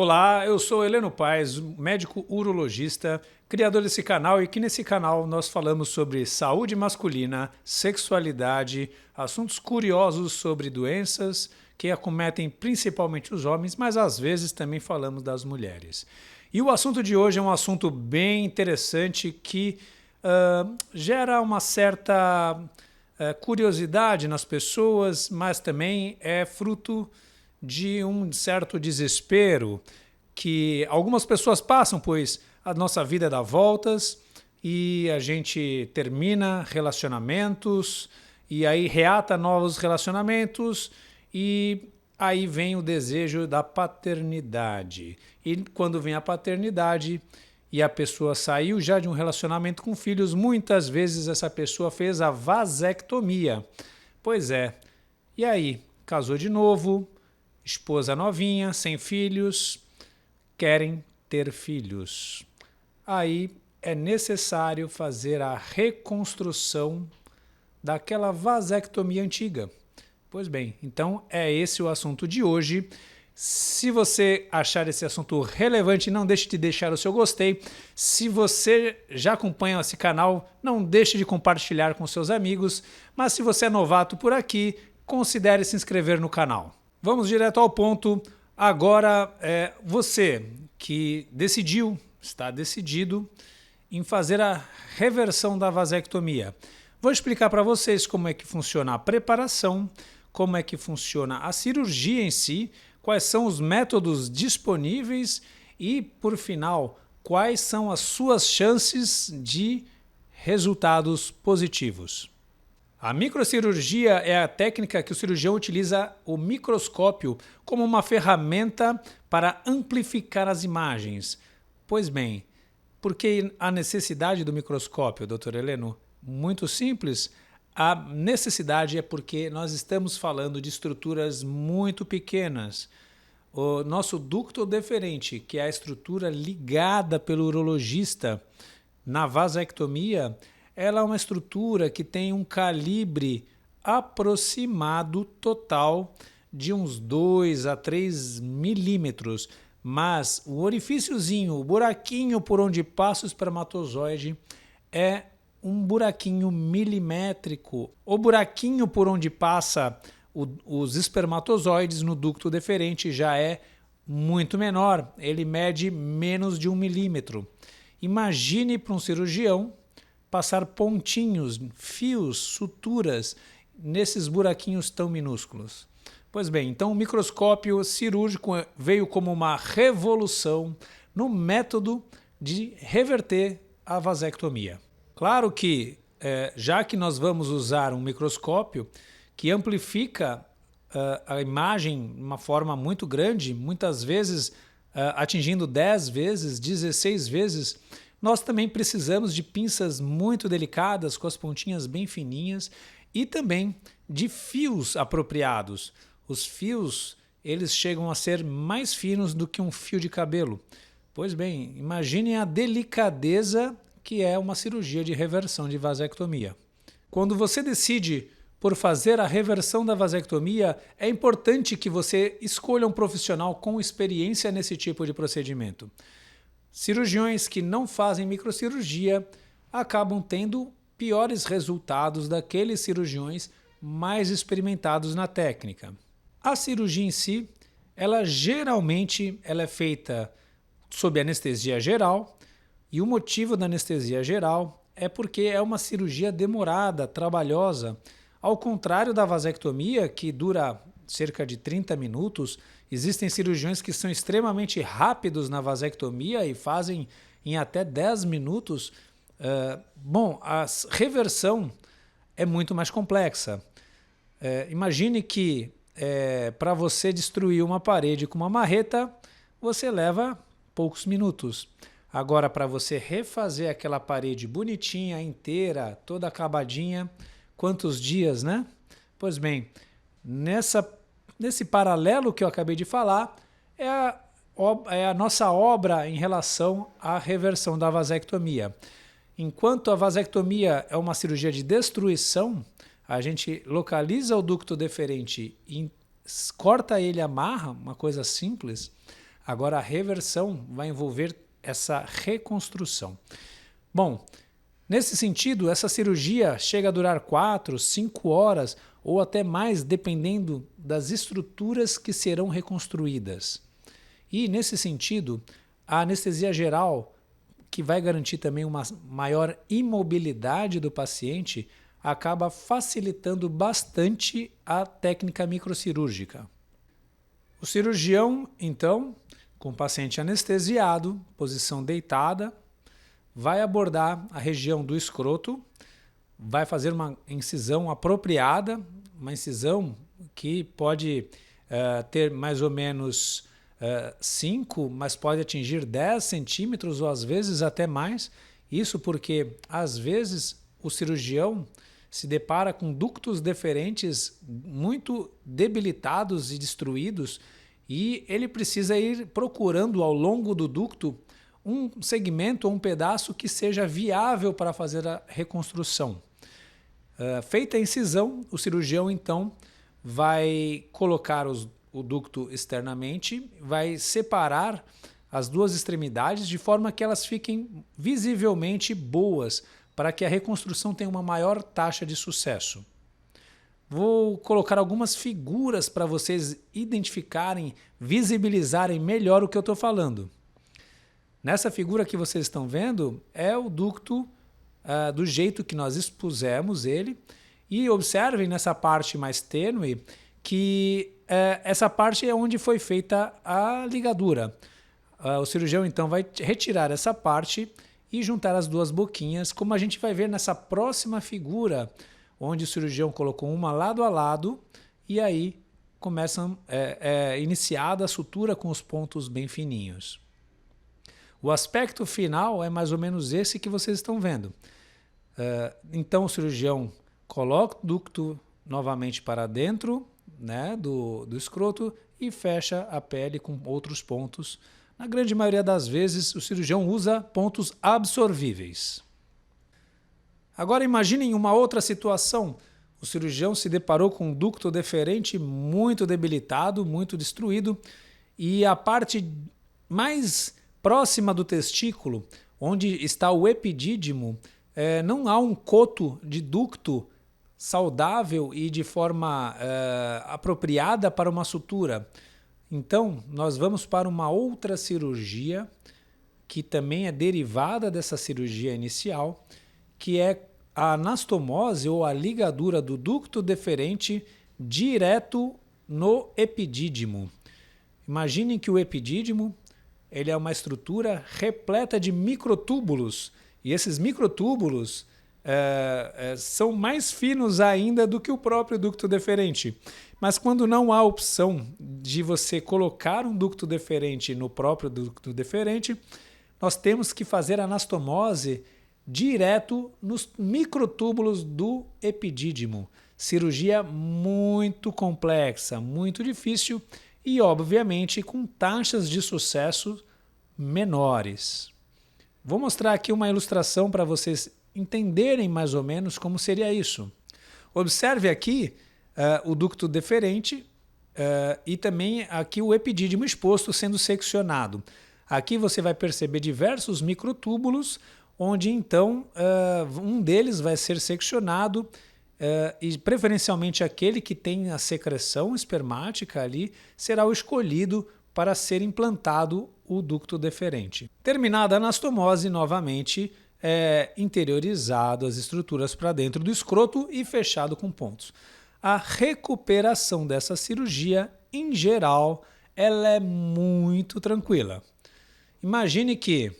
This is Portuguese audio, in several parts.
Olá, eu sou Heleno Paes, médico urologista, criador desse canal e que nesse canal nós falamos sobre saúde masculina, sexualidade, assuntos curiosos sobre doenças que acometem principalmente os homens, mas às vezes também falamos das mulheres. E o assunto de hoje é um assunto bem interessante que gera uma certa curiosidade nas pessoas, mas também é fruto de um certo desespero que algumas pessoas passam, pois a nossa vida dá voltas e a gente termina relacionamentos e aí reata novos relacionamentos e aí vem o desejo da paternidade. E quando vem a paternidade e a pessoa saiu já de um relacionamento com filhos, muitas vezes essa pessoa fez a vasectomia. Pois é. E aí, casou de novo, esposa novinha, sem filhos, querem ter filhos. Aí é necessário fazer a reconstrução daquela vasectomia antiga. Pois bem, então é esse o assunto de hoje. Se você achar esse assunto relevante, não deixe de deixar o seu gostei. Se você já acompanha esse canal, não deixe de compartilhar com seus amigos. Mas se você é novato por aqui, considere se inscrever no canal. Vamos direto ao ponto. Agora, você que está decidido em fazer a reversão da vasectomia. Vou explicar para vocês como é que funciona a preparação, como é que funciona a cirurgia em si, quais são os métodos disponíveis e, por final, quais são as suas chances de resultados positivos. A microcirurgia é a técnica que o cirurgião utiliza o microscópio como uma ferramenta para amplificar as imagens. Pois bem, por que a necessidade do microscópio, Dr. Heleno? Muito simples. A necessidade é porque nós estamos falando de estruturas muito pequenas. O nosso ducto deferente, que é a estrutura ligada pelo urologista na vasectomia, ela é uma estrutura que tem um calibre aproximado total de uns 2 a 3 milímetros, mas o orifíciozinho, o buraquinho por onde passa o espermatozoide é um buraquinho milimétrico. O buraquinho por onde passa os espermatozoides no ducto deferente já é muito menor, ele mede menos de 1 milímetro. Imagine para um cirurgião passar pontinhos, fios, suturas nesses buraquinhos tão minúsculos. Pois bem, então o microscópio cirúrgico veio como uma revolução no método de reverter a vasectomia. Claro que, já que nós vamos usar um microscópio que amplifica a imagem de uma forma muito grande, muitas vezes atingindo 10 vezes, 16 vezes, nós também precisamos de pinças muito delicadas, com as pontinhas bem fininhas e também de fios apropriados. Os fios, eles chegam a ser mais finos do que um fio de cabelo. Pois bem, imaginem a delicadeza que é uma cirurgia de reversão de vasectomia. Quando você decide por fazer a reversão da vasectomia, é importante que você escolha um profissional com experiência nesse tipo de procedimento. Cirurgiões que não fazem microcirurgia acabam tendo piores resultados daqueles cirurgiões mais experimentados na técnica. A cirurgia em si, geralmente é feita sob anestesia geral e o motivo da anestesia geral é porque é uma cirurgia demorada, trabalhosa. Ao contrário da vasectomia, que dura cerca de 30 minutos, existem cirurgiões que são extremamente rápidos na vasectomia e fazem em até 10 minutos. A reversão é muito mais complexa. Imagine que para você destruir uma parede com uma marreta, você leva poucos minutos. Agora, para você refazer aquela parede bonitinha, inteira, toda acabadinha, quantos dias, né? Pois bem, nesse paralelo que eu acabei de falar, é a nossa obra em relação à reversão da vasectomia. Enquanto a vasectomia é uma cirurgia de destruição, a gente localiza o ducto deferente e corta ele, amarra, uma coisa simples. Agora, a reversão vai envolver essa reconstrução. Bom, nesse sentido, essa cirurgia chega a durar 4, 5 horas ou até mais, dependendo das estruturas que serão reconstruídas. E, nesse sentido, a anestesia geral, que vai garantir também uma maior imobilidade do paciente, acaba facilitando bastante a técnica microcirúrgica. O cirurgião, então, com o paciente anestesiado, posição deitada, vai abordar a região do escroto, vai fazer uma incisão apropriada, uma incisão que pode ter mais ou menos 5, mas pode atingir 10 centímetros ou às vezes até mais. Isso porque, às vezes, o cirurgião se depara com ductos deferentes muito debilitados e destruídos e ele precisa ir procurando ao longo do ducto um segmento ou um pedaço que seja viável para fazer a reconstrução. Feita a incisão, o cirurgião então vai colocar o ducto externamente, vai separar as duas extremidades de forma que elas fiquem visivelmente boas, para que a reconstrução tenha uma maior taxa de sucesso. Vou colocar algumas figuras para vocês identificarem, visibilizarem melhor o que eu estou falando. Nessa figura que vocês estão vendo é o ducto do jeito que nós expusemos ele, e observem nessa parte mais tênue que essa parte é onde foi feita a ligadura. O cirurgião então vai retirar essa parte e juntar as duas boquinhas, como a gente vai ver nessa próxima figura, onde o cirurgião colocou uma lado a lado e aí começa iniciada a sutura com os pontos bem fininhos. O aspecto final é mais ou menos esse que vocês estão vendo. Então o cirurgião coloca o ducto novamente para dentro, né, do escroto e fecha a pele com outros pontos. Na grande maioria das vezes, o cirurgião usa pontos absorvíveis. Agora imaginem uma outra situação. O cirurgião se deparou com um ducto deferente muito debilitado, muito destruído, e a parte mais próxima do testículo, onde está o epidídimo, não há um coto de ducto saudável e de forma apropriada para uma sutura. Então, nós vamos para uma outra cirurgia, que também é derivada dessa cirurgia inicial, que é a anastomose ou a ligadura do ducto deferente direto no epidídimo. Imaginem que o epidídimo ele é uma estrutura repleta de microtúbulos, e esses microtúbulos são mais finos ainda do que o próprio ducto deferente. Mas quando não há opção de você colocar um ducto deferente no próprio ducto deferente, nós temos que fazer anastomose direto nos microtúbulos do epidídimo. Cirurgia muito complexa, muito difícil e, obviamente, com taxas de sucesso menores. Vou mostrar aqui uma ilustração para vocês entenderem mais ou menos como seria isso. Observe aqui o ducto deferente e também aqui o epidídimo exposto sendo seccionado. Aqui você vai perceber diversos microtúbulos, onde então um deles vai ser seccionado e preferencialmente aquele que tem a secreção espermática ali será o escolhido para ser implantado o ducto deferente. Terminada a anastomose, novamente interiorizado as estruturas para dentro do escroto e fechado com pontos. A recuperação dessa cirurgia, em geral, ela é muito tranquila. Imagine que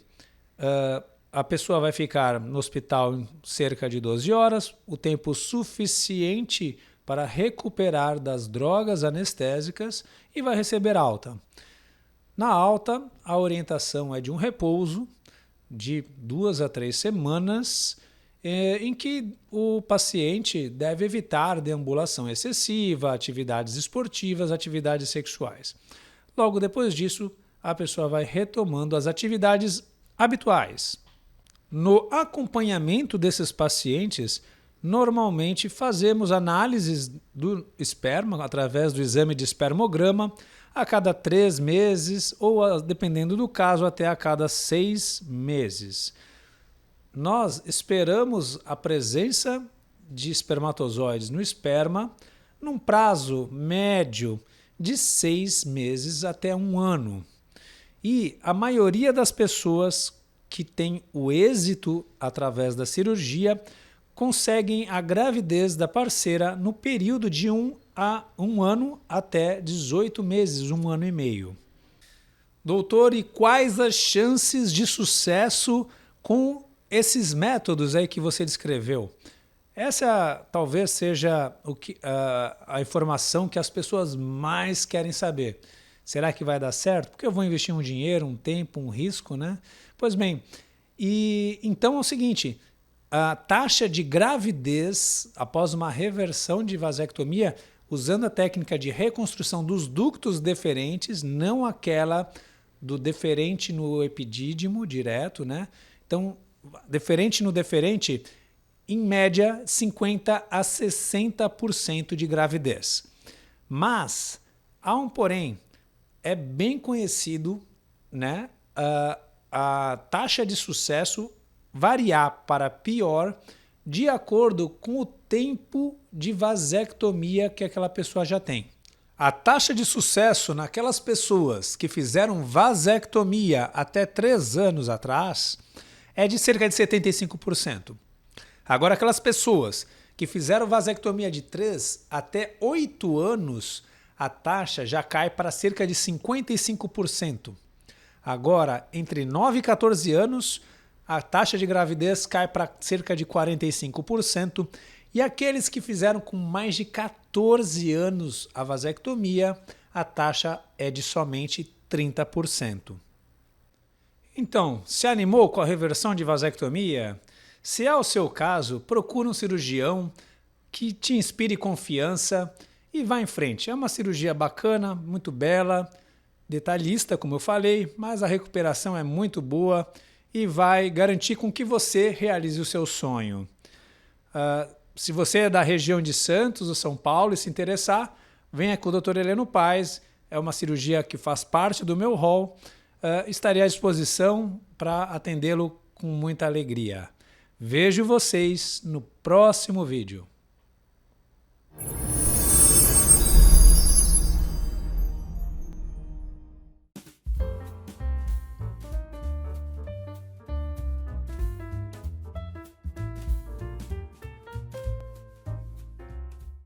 a pessoa vai ficar no hospital em cerca de 12 horas, o tempo suficiente para recuperar das drogas anestésicas e vai receber alta. Na alta, a orientação é de um repouso de 2 a 3 semanas, em que o paciente deve evitar deambulação excessiva, atividades esportivas, atividades sexuais. Logo depois disso, a pessoa vai retomando as atividades habituais. No acompanhamento desses pacientes, normalmente fazemos análises do esperma através do exame de espermograma a cada 3 meses ou, dependendo do caso, até a cada 6 meses. Nós esperamos a presença de espermatozoides no esperma num prazo médio de 6 meses até 1 ano. E a maioria das pessoas que tem o êxito através da cirurgia conseguem a gravidez da parceira no período de 1 ano até 18 meses, 1 ano e meio. Doutor, e quais as chances de sucesso com esses métodos aí que você descreveu? Essa talvez seja a informação que as pessoas mais querem saber. Será que vai dar certo? Porque eu vou investir um dinheiro, um tempo, um risco, né? Pois bem, então é o seguinte, a taxa de gravidez após uma reversão de vasectomia, usando a técnica de reconstrução dos ductos deferentes, não aquela do deferente no epidídimo direto, né? Então, deferente no deferente, em média, 50% a 60% de gravidez. Mas, há um porém, é bem conhecido, né, a taxa de sucesso variar para pior de acordo com o tempo de vasectomia que aquela pessoa já tem. A taxa de sucesso naquelas pessoas que fizeram vasectomia até 3 anos atrás é de cerca de 75%. Agora, aquelas pessoas que fizeram vasectomia de 3 até 8 anos, a taxa já cai para cerca de 55%. Agora, entre 9 e 14 anos, a taxa de gravidez cai para cerca de 45%. E aqueles que fizeram com mais de 14 anos a vasectomia, a taxa é de somente 30%. Então, se animou com a reversão de vasectomia? Se é o seu caso, procure um cirurgião que te inspire confiança e vá em frente. É uma cirurgia bacana, muito bela, detalhista, como eu falei, mas a recuperação é muito boa e vai garantir com que você realize o seu sonho. Se você é da região de Santos ou São Paulo e se interessar, venha com o Dr. Heleno Paes. É uma cirurgia que faz parte do meu rol. Estarei à disposição para atendê-lo com muita alegria. Vejo vocês no próximo vídeo.